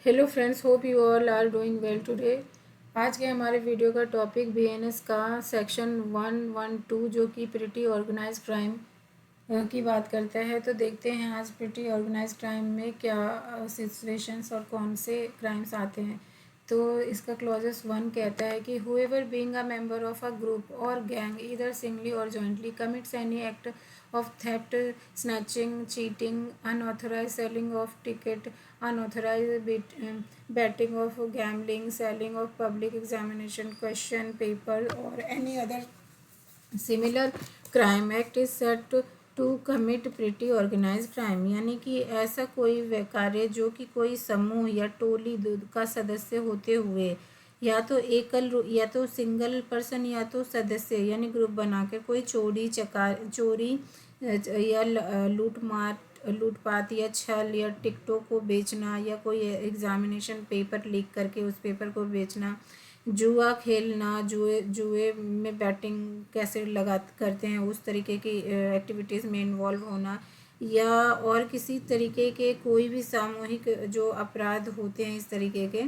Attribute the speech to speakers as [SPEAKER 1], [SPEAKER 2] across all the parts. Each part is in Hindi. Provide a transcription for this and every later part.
[SPEAKER 1] Hello friends, hope you all are doing well today. आज के हमारे वीडियो का टॉपिक बीएनएस का सेक्शन 112 जो कि प्रिटी ऑर्गेनाइज क्राइम की बात करता है। तो देखते हैं आज प्रिटी ऑर्गेनाइज क्राइम में क्या सिचुएशंस और कौन से क्राइम्स आते हैं। तो इसका क्लॉजेस 1 कहता है कि whoever being a member of a group और गैंग ईदर सिंगली और jointly commits any act of theft, snatching, cheating, unauthorized selling of ticket, unauthorized betting of gambling, selling of public examination question paper or any other similar crime act is said to commit pretty organized crime। यानी कि ऐसा कोई कार्य जो कि कोई समूह या टोली का सदस्य होते हुए या तो या तो सिंगल पर्सन या तो सदस्य यानी ग्रुप बनाकर कोई चोरी या लूटपाट या छल या टिकटों को बेचना या कोई एग्जामिनेशन पेपर लीक करके उस पेपर को बेचना, जुआ खेलना, जुए में बैटिंग कैसे करते हैं उस तरीके की एक्टिविटीज़ में इन्वॉल्व होना, या और किसी तरीके के कोई भी सामूहिक जो अपराध होते हैं इस तरीके के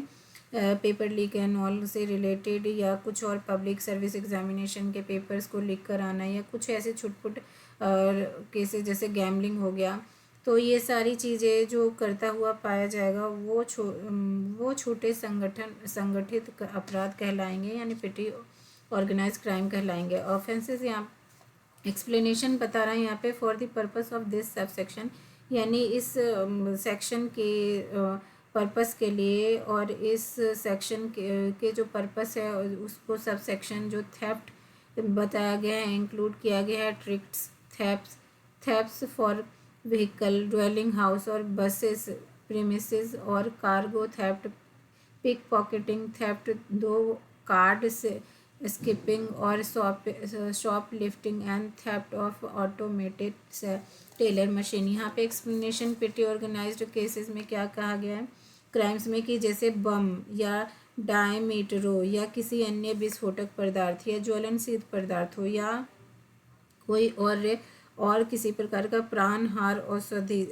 [SPEAKER 1] पेपर लीक एंड ऑल से रिलेटेड, या कुछ और पब्लिक सर्विस एग्जामिनेशन के पेपर्स को लीक कराना, या कुछ ऐसे छुटपुट केसेस जैसे गैम्बलिंग हो गया। तो ये सारी चीज़ें जो करता हुआ पाया जाएगा वो छोटे संगठित अपराध कहलाएंगे, यानी पिटी ऑर्गेनाइज क्राइम कहलाएंगे। ऑफेंसेस यहाँ एक्सप्लेनेशन बता रहा है यहाँ पे, for the purpose of this sub section, यानी इस सेक्शन के पर्पस के लिए, और इस सेक्शन के जो पर्पस है उसको सब सेक्शन जो थेफ्ट बताया गया है इंक्लूड किया गया है tricks, thefts for vehicle, dwelling house और बसेस प्रीमिसेस, और cargo theft, pickpocketing theft, दो कार्ड से स्किपिंग और shoplifting and theft of automated teller machine. यहाँ पे एक्सप्लेनेशन पिटी ऑर्गेनाइज्ड केसेस में क्या कहा गया है क्राइम्स में, कि जैसे बम या डायमीटरो या किसी अन्य विस्फोटक पदार्थ या ज्वलनशील पदार्थ हो, या कोई और किसी प्रकार का प्राणहार औषधि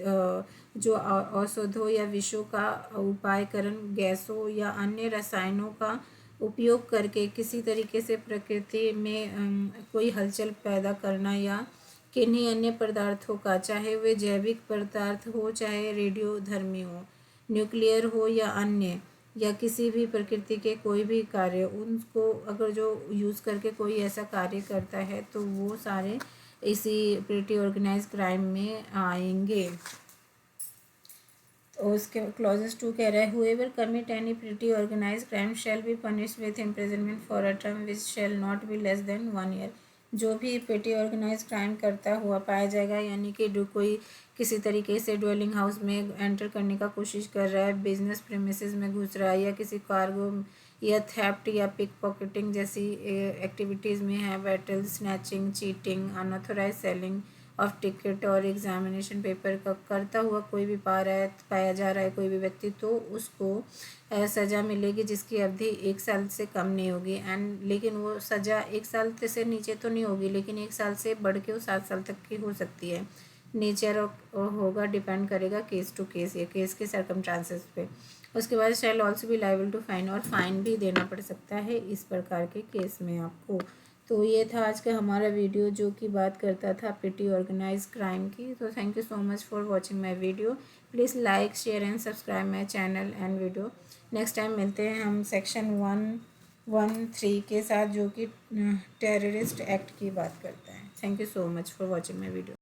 [SPEAKER 1] जो औषधों या विषों का उपायकरण, गैसों या अन्य रसायनों का उपयोग करके किसी तरीके से प्रकृति में कोई हलचल पैदा करना, या किन्हीं अन्य पदार्थों का, चाहे वे जैविक पदार्थ हो चाहे रेडियोधर्मी हो, न्यूक्लियर हो या अन्य, या किसी भी प्रकृति के कोई भी कार्य, उनको अगर जो यूज़ करके कोई ऐसा कार्य करता है तो वो सारे इसी प्रिटी ऑर्गेनाइज क्राइम में आएंगे। तो उसके क्लॉजेस 2 कह रहा है, whoever commit any petty organise crime shall be punished with imprisonment for a term which shall not be less than 1 year. जो भी प्रिटी ऑर्गेनाइज क्राइम करता हुआ पाया जाएगा, यानी कि जो कोई किसी तरीके से ड्वेलिंग हाउस में एंटर करने का कोशिश कर रहा है, बिजनेस प्रीमिसेस में घुस रहा है, या किसी कार्गो या थेफ्ट या पिक पॉकेटिंग जैसी एक्टिविटीज़ में है, battle, snatching, cheating, unauthorised selling of ticket और एग्जामिनेशन पेपर का करता हुआ कोई भी पाया जा रहा है कोई भी व्यक्ति, तो उसको सज़ा मिलेगी जिसकी अवधि 1 साल से कम नहीं होगी। एंड लेकिन वो सज़ा 1 साल से नीचे तो नहीं होगी, लेकिन 1 साल से बढ़ के वो 7 साल तक की हो सकती है। नेचर होगा, डिपेंड करेगा केस टू केस या केस के सर्कमस्टांसेस पे। उसके बाद शैल ऑल्सो भी लाइबल टू फाइन, और फाइन भी देना पड़ सकता है इस प्रकार के केस में आपको। तो ये था आज का हमारा वीडियो जो कि बात करता था प्रिटी ऑर्गेनाइज क्राइम की। तो thank you so much for watching my video. Please like, share and subscribe my channel and video. Next time मिलते हैं हम सेक्शन 113 के साथ जो कि टेररिस्ट एक्ट की बात करता है। Thank you so much for watching my video.